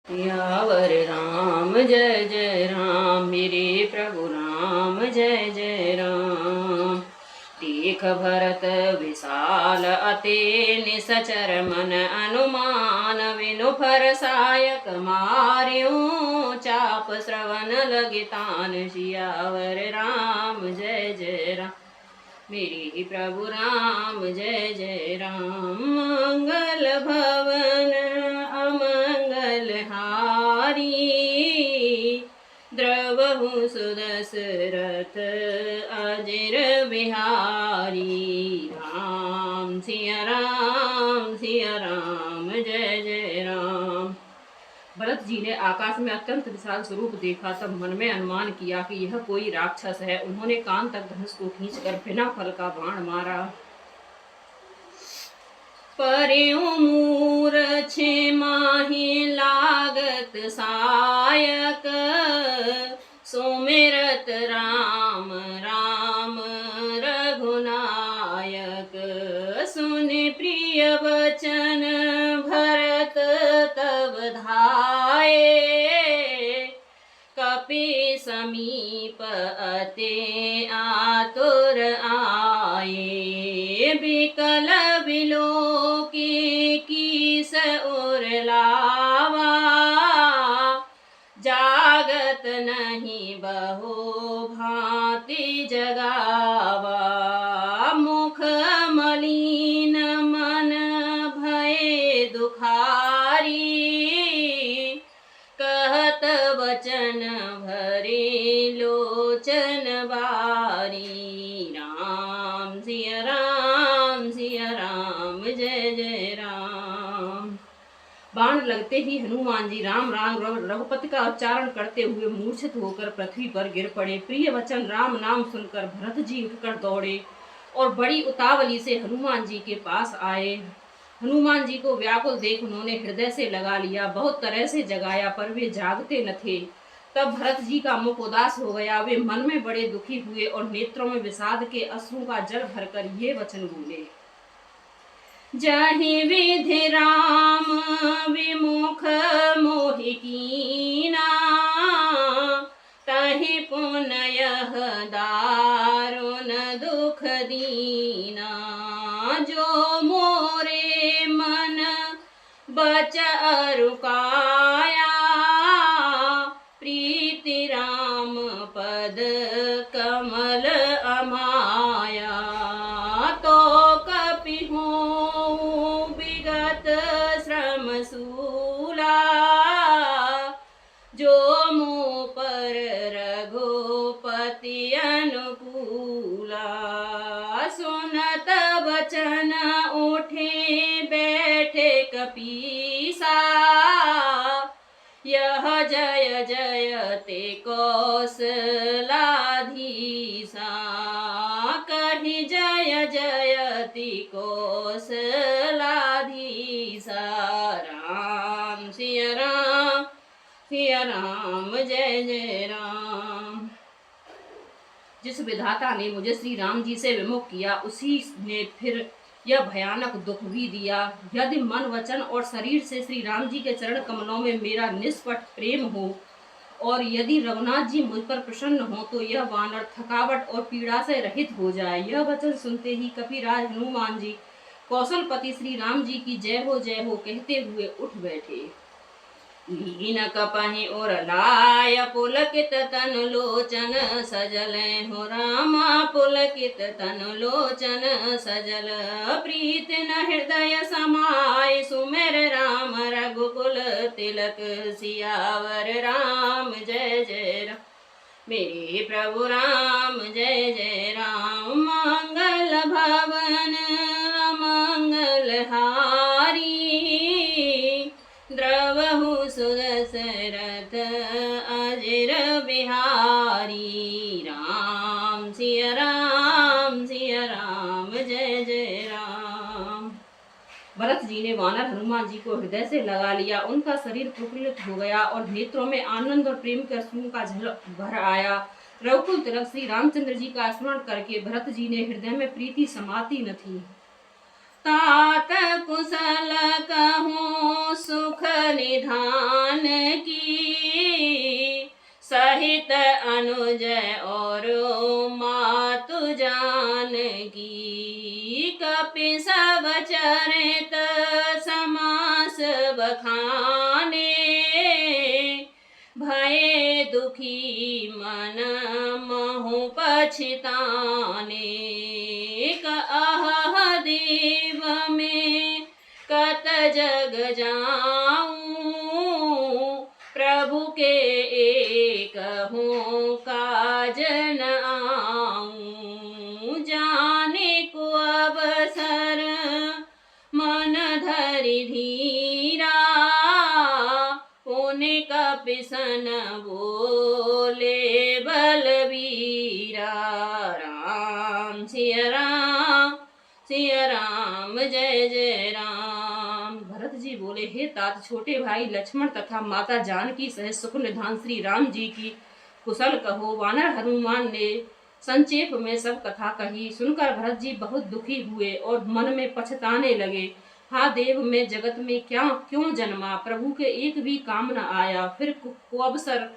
सियावर राम जय जय राम, मेरे प्रभु राम जय जय राम। देख भरत विशाल अते निसचर मन अनुमान, विनु फर सायक मार्यों चाप श्रवण लगितान। सियावर राम जय जय राम, मेरे प्रभु राम जय जय राम। मंगल भवन अमंगल हारी, द्रवहु सुदशरथ अजिर बिहारी। राम सिया राम जय जय राम। भरत जी ने आकाश में अत्यंत विशाल स्वरूप देखा, तब मन में अनुमान किया कि यह कोई राक्षस है। उन्होंने कान तक धनुष को खींचकर बिना फल का बाण मारा। पर्यों मूर्छे माहि लागत सायक, सुमिरत राम राम रघुनायक। सुनि प्रिय वचन भरत तब धाये, कपि समीप अते आतुर आए। बिकल बिलोकी कीस उर लावा, जागत नहीं बहो भांति जगावा। मुख मलिन मन भय दुखारी, कहत वचन भरे लोचन बारी। राम सिया राम जय जय राम। बाण लगते ही हनुमान जी राम राम रघुपति का उच्चारण करते हुए मूर्छित होकर पृथ्वी पर गिर पड़े। प्रिय वचन राम नाम सुनकर भरत जी उठकर दौड़े और बड़ी उतावली से हनुमान जी के पास आए। हनुमान जी को व्याकुल देख उन्होंने हृदय से लगा लिया, बहुत तरह से जगाया पर वे जागते न थे। तब भरत जी का मुख उदास हो गया, वे मन में बड़े दुखी हुए और नेत्रों में विषाद के अश्रु का जल भरकर ये वचन बोले। जहि विधि राम विमुख मोहि कीना, तहि पुनयः दारुण दुख दीना। जो मोरे मन बच अरुकाया, प्रीति राम पद कमल अमाया। तो कपि हों विगत श्रम सूला, जो मुँह पर रघुपति अनुकूला। सुनत वचन उठे बैठे कपीसा, यह जय जयते कौशलाधीसा। कहि जय जयति कौशलाधीसा। राम सिया राम जय जय राम। जिस विधाता ने मुझे श्री राम जी से विमुख किया, उसी ने फिर यह भयानक दुख भी दिया। यदि मन वचन और शरीर से श्री राम जी के चरण कमलों में मेरा निष्कपट प्रेम हो और यदि रघुनाथ जी मुझ पर प्रसन्न हो, तो यह वानर थकावट और पीड़ा से रहित हो जाए। यह वचन सुनते ही कपिराज हनुमान जी कौशलपति श्री राम जी की जय हो कहते हुए उठ बैठे। लीन कपहि और लाय पुलकित तन लोचन सजल हो रामा। पुलकित तन लोचन सजल, प्रीत न हृदय समाय। सुमिर राम रघुकुल तिलक, सियावर राम जय जय राम, मेरे प्रभु राम जय जय राम। मंगल भवन अमंगल हारी, द्रवहु सुदशरथ अजिर बिहारी। राम सिया राम जय जय राम। भरत जी ने वानर हनुमान जी को हृदय से लगा लिया। उनका शरीर प्रफुल्लित हो गया और नेत्रों में आनंद और प्रेम के अश्रुओं का झल भर आया। रघुकुल तिलक श्री रामचंद्र जी का स्मरण करके भरत जी ने हृदय में प्रीति समाती न थी। तात कुशल कहूँ सुख निधान की, सहित अनुज और मातु जानकी। कपि सब चरित समास बखाने, भये दुखी मन महु पछताने। अह देव में कत जग जाऊं, प्रभु के एक हूँ काज न आऊं। जाने को अवसर मन धरि धीरा, पुण्य कपिसन बोले बलबीरा। राम सिया राम, सिया राम, जय जय राम। भरत जी बोले, हे तात, छोटे भाई लक्ष्मण तथा माता जानकी सहित सुख निधान श्री राम जी की कुशल कहो। वानर हनुमान ने संक्षेप में सब कथा कही। सुनकर भरत जी बहुत दुखी हुए और मन में पछताने लगे। हा देव, में जगत में क्या क्यों जन्मा, प्रभु के एक भी काम न आया। फिर कुअवसर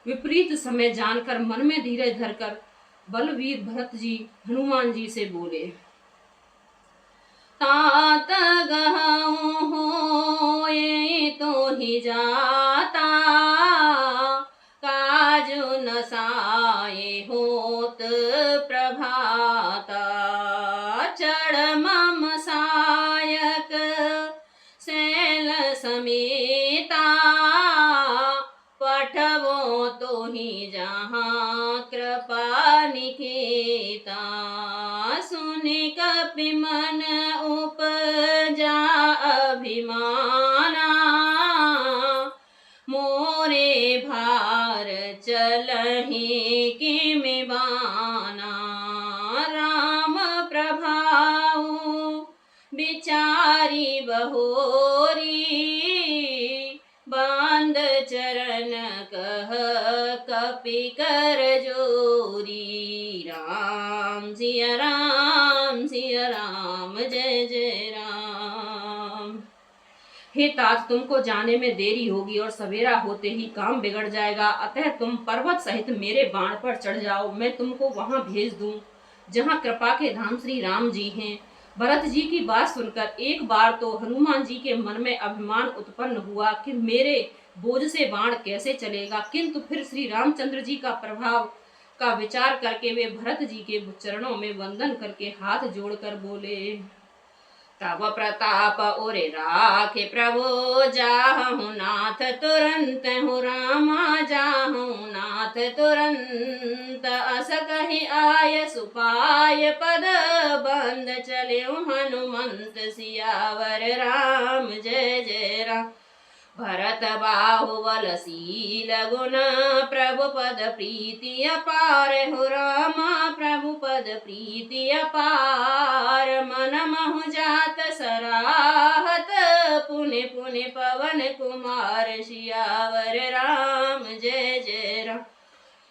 विपरीत समय जानकर मन में धीरज धरकर बलवीर भरत जी हनुमान जी से बोले, तात गहूँ होए तो ही जाता, काजु न साये होत प्रभाता। चढ़ मम सायक शैल समेता, पठवो तो ही जहाँ कृपा निकेता। सुनि कपि मन उपजा अभिमाना, मोरे भार चलहि किमि बाना। राम प्रभाऊ विचारी बहोरी, बांध चरण कह कपि कर जोरी। राम सिया राम, सिया राम, जय जय राम। हे तात, तुमको जाने में देरी होगी और सवेरा होते ही काम बिगड़ जाएगा, अतः तुम पर्वत सहित मेरे बाण पर चढ़ जाओ। मैं तुमको वहां भेज दूं जहां कृपा के धाम श्री राम जी हैं। भरत जी की बात सुनकर एक बार तो हनुमान जी के मन में अभिमान उत्पन्न हुआ कि मेरे बोझ से बाण कैसे चलेगा, किंतु फिर श्री रामचंद्र जी का प्रभाव का विचार करके वे भरत जी के चरणों में वंदन करके हाथ जोड़कर बोले, तब प्रताप उर राखे प्रभु, जाहु नाथ तुरंत हूँ रामा, जाहु नाथ तुरंत। अस कहि आय सुपाय, पद बंद चले हनुमंत सियावर राम, जय जय राम। भरत बाहुबलशील गुण, प्रभु पद प्रीति अपार हो रामा, प्रभु पद प्रीति अपार। मन महु जात सराहत, पुनि पुनि पवन कुमार सियावर राम, जय जय राम।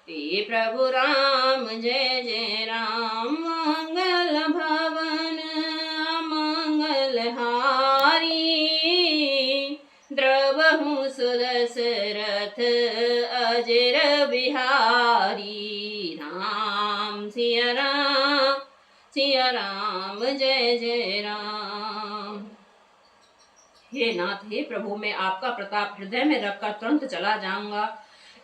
हे प्रभु राम, जय जय राम। मंगल भवन मंगल हारी, द्रवहु सुदशरथ अजर बिहारी। राम सिया राम, सिया राम, जय जय राम। हे नाथ, हे प्रभु, मैं आपका प्रताप हृदय में रखकर तुरंत चला जाऊंगा।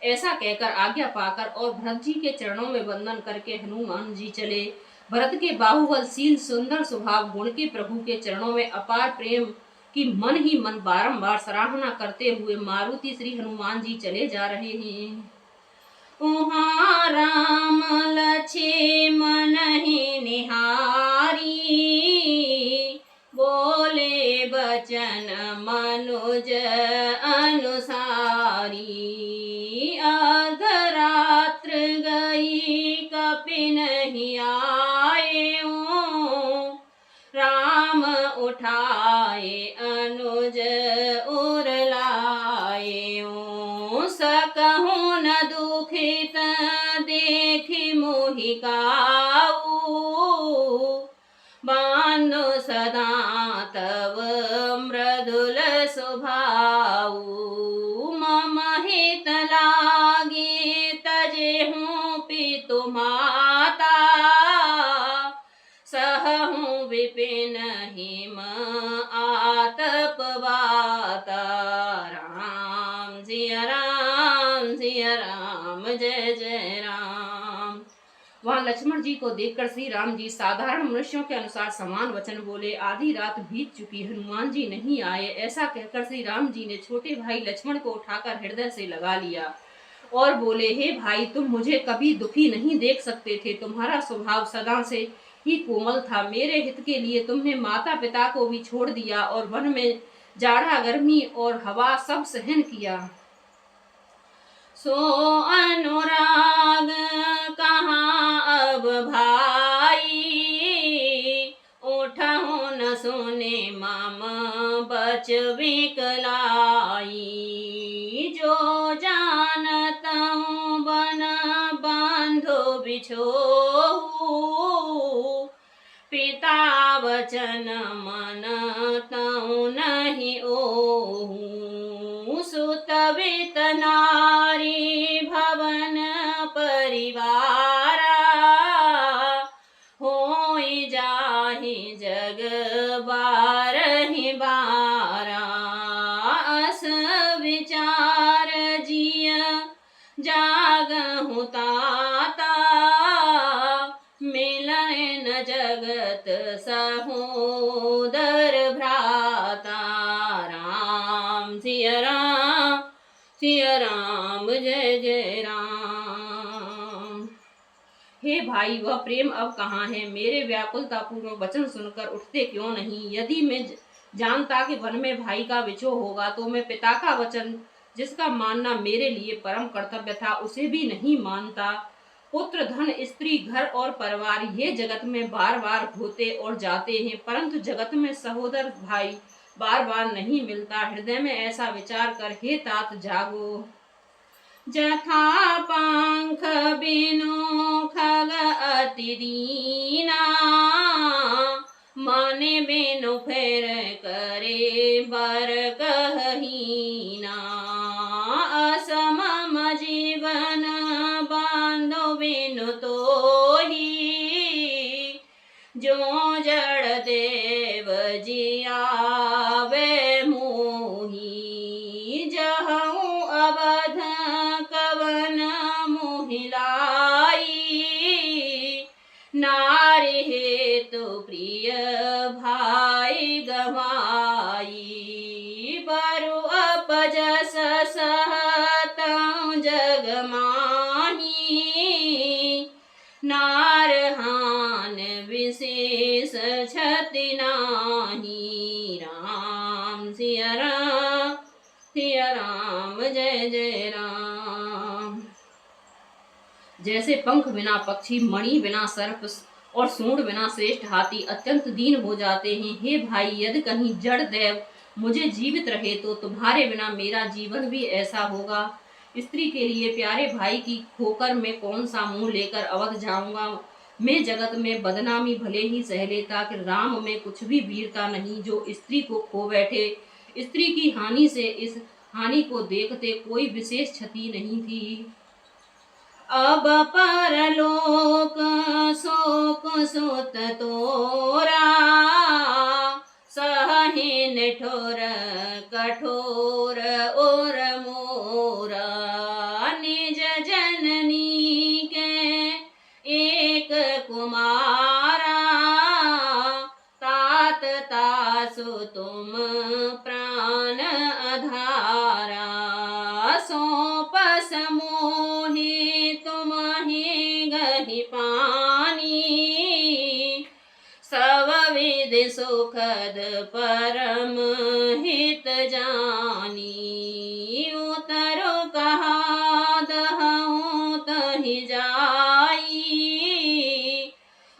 ऐसा कहकर आज्ञा पाकर और भरत जी के चरणों में वंदन करके हनुमान जी चले। भरत के बाहुबलशील सुंदर स्वभाव गुण के प्रभु के चरणों में अपार प्रेम की मन ही मन बारंबार सराहना करते हुए मारुति श्री हनुमान जी चले जा रहे हैं। उहाँ राम लक्ष्मण ही निहारी, बोले बचन मनुज अनुसारी। अर्धरात्र गई कपि नहीं आए, राम उठाए अनुज उर लाए। सकहु न दुखित देखि मोहि काऊ, बांधो सदा तव मृदुल व्याकुल स्वभाव मम हित लागे तजेहूँ पितु माता सहूँ विपिन हिम आतप वाता। राम सिया राम जय जय राम। वहाँ लक्ष्मण जी को देखकर श्री राम जी साधारण मनुष्यों के अनुसार समान वचन बोले। आधी रात बीत चुकी, हनुमान जी नहीं आए। ऐसा कहकर श्री राम जी ने छोटे भाई लक्ष्मण को उठाकर हृदय से लगा लिया और बोले, हे भाई, तुम मुझे कभी दुखी नहीं देख सकते थे। तुम्हारा स्वभाव सदा से ही कोमल था। मेरे हित के लिए तुमने माता पिता को भी छोड़ दिया और वन में जाड़ा गर्मी और हवा सब सहन किया। सो अनुराग कहाँ अब भाई, उठहु न सुने मम बच विकलाई। जो जानत बन बांधो बिछोहु, पिता वचन मनतौ नहीं ओहु। सुत वित नारी भवन परिवारा, होई जाहि जग बारहि बारा। अस विचार जिय जागहु ताता, मिलय न जगत सहोदर भ्राता। राम सिया राम जय जय राम। हे भाई, वह प्रेम अब कहाँ है? मेरे व्याकुलता पूर्वक वचन सुनकर उठते क्यों नहीं? यदि मैं जानता कि वन में भाई का विछोह होगा तो मैं पिता का वचन, जिसका मानना मेरे लिए परम कर्तव्य था, उसे भी नहीं मानता। पुत्र, धन, स्त्री, घर और परिवार ये जगत में बार बार होते और जाते हैं, परंतु जगत में सहोदर भाई बार बार नहीं मिलता। हृदय में ऐसा विचार कर हे तात जागो। जथा पंख बिनु खग अति दीना, मन बिनु फेर करे बर कहहीना। असमम जीवन बांधो बिनु तोही, जो जड़ देव जियावे मोही। जहूँ अवध कवन मोहिलाई, नारी हेतु प्रिय भाई गवाई। बरु अपजस सहतौ जग माही, नारहान विशेष क्षति नाही। राम सिया राम जय जय राम। जैसे पंख बिना पक्षी, मणि बिना सर्प और सूंड बिना श्रेष्ठ हाथी अत्यंत दीन हो जाते हैं। हे भाई, यदि कहीं जड़ देव मुझे जीवित रहे तो तुम्हारे बिना मेरा जीवन भी ऐसा होगा। स्त्री के लिए प्यारे भाई की खोकर मैं कौन सा मुंह लेकर अवध जाऊंगा। मैं जगत में बदनामी भले ही सह लेता कि राम में कुछ भी वीरता नहीं, जो स्त्री को खो बैठे। स्त्री की हानि से इस हानि को देखते कोई विशेष क्षति नहीं थी। अब परलोक शोक सुत तोरा, सही निठोर कठोर और मोरा। निज जननी के एक कुमारा, तात तासु तुम प्राण अधारा। सौंपस मोहि तुम्हि गहि पानी, सब विधि सुखद परम हित जानी। उतरो कहा दहऊँ तहि जाई,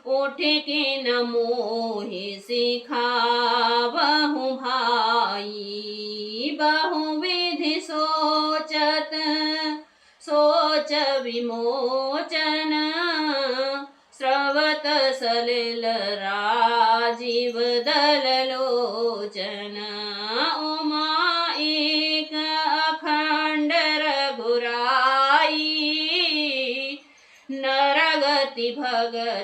उठ के न मोहि सिखावहु भाई। बहु विधि सोचत सोच विमोचन, स्रवत सलिल राजीव दल लोचन। ओम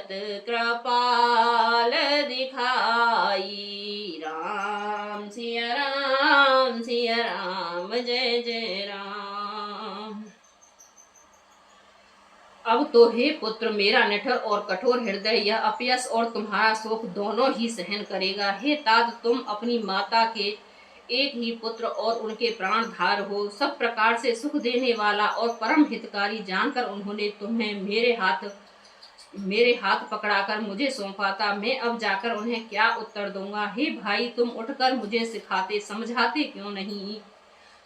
बहुत कृपाल दिखाई। राम सिया राम सिया राम, जय जय राम। अब तो हे पुत्र, मेरा निठर और कठोर हृदय यह अपयश और तुम्हारा शोक दोनों ही सहन करेगा। हे तात, तुम अपनी माता के एक ही पुत्र और उनके प्राणधार हो। सब प्रकार से सुख देने वाला और परम हितकारी जानकर उन्होंने तुम्हें मेरे हाथ पकड़ाकर मुझे सौंपा था। मैं अब जाकर उन्हें क्या उत्तर दूंगा। हे भाई, तुम उठकर मुझे सिखाते समझाते क्यों नहीं।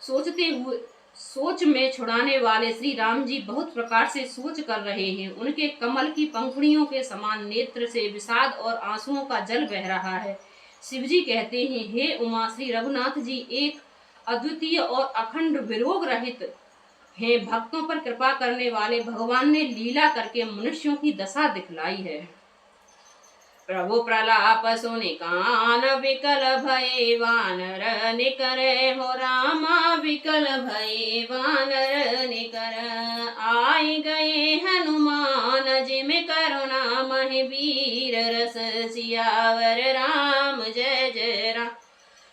सोचते हुए सोच में छुड़ाने वाले श्री राम जी बहुत प्रकार से सोच कर रहे हैं। उनके कमल की पंखुड़ियों के समान नेत्र से विषाद और आंसुओं का जल बह रहा है। शिव जी कहते हैं, हे उमा, श्री रघुनाथ जी एक अद्वितीय और अखंड विरोग रहित हैं। भक्तों पर कृपा करने वाले भगवान ने लीला करके मनुष्यों की दशा दिखलाई है। प्रभु प्रलाप सुनि कान विकल भये वानर निकरे हो। रामा विकल भये वानर निकर, आई गए हनुमान जिम करुणा महि वीर रस सियावर। राम जय जय राम,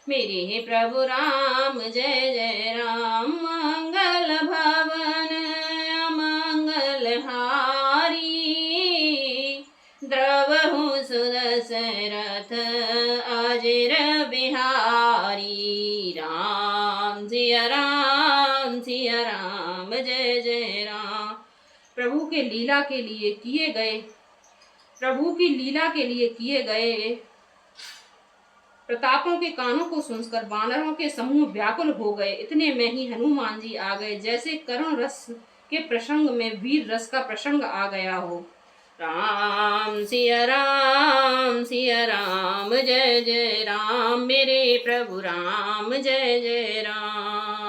मेरे प्रभु राम जय जय राम। मंगल भवन अमंगल हारी, द्रवहु सुदशरथ अजिर बिहारी। राम सिया राम सिया राम, जय जय राम। प्रभु की लीला के लिए किए गए प्रतापों के कानों को सुनकर वानरों के समूह व्याकुल हो गए। इतने में ही हनुमान जी आ गए, जैसे करुण रस के प्रसंग में वीर रस का प्रसंग आ गया हो। राम सिया राम, जय जय राम, मेरे प्रभु राम जय जय राम।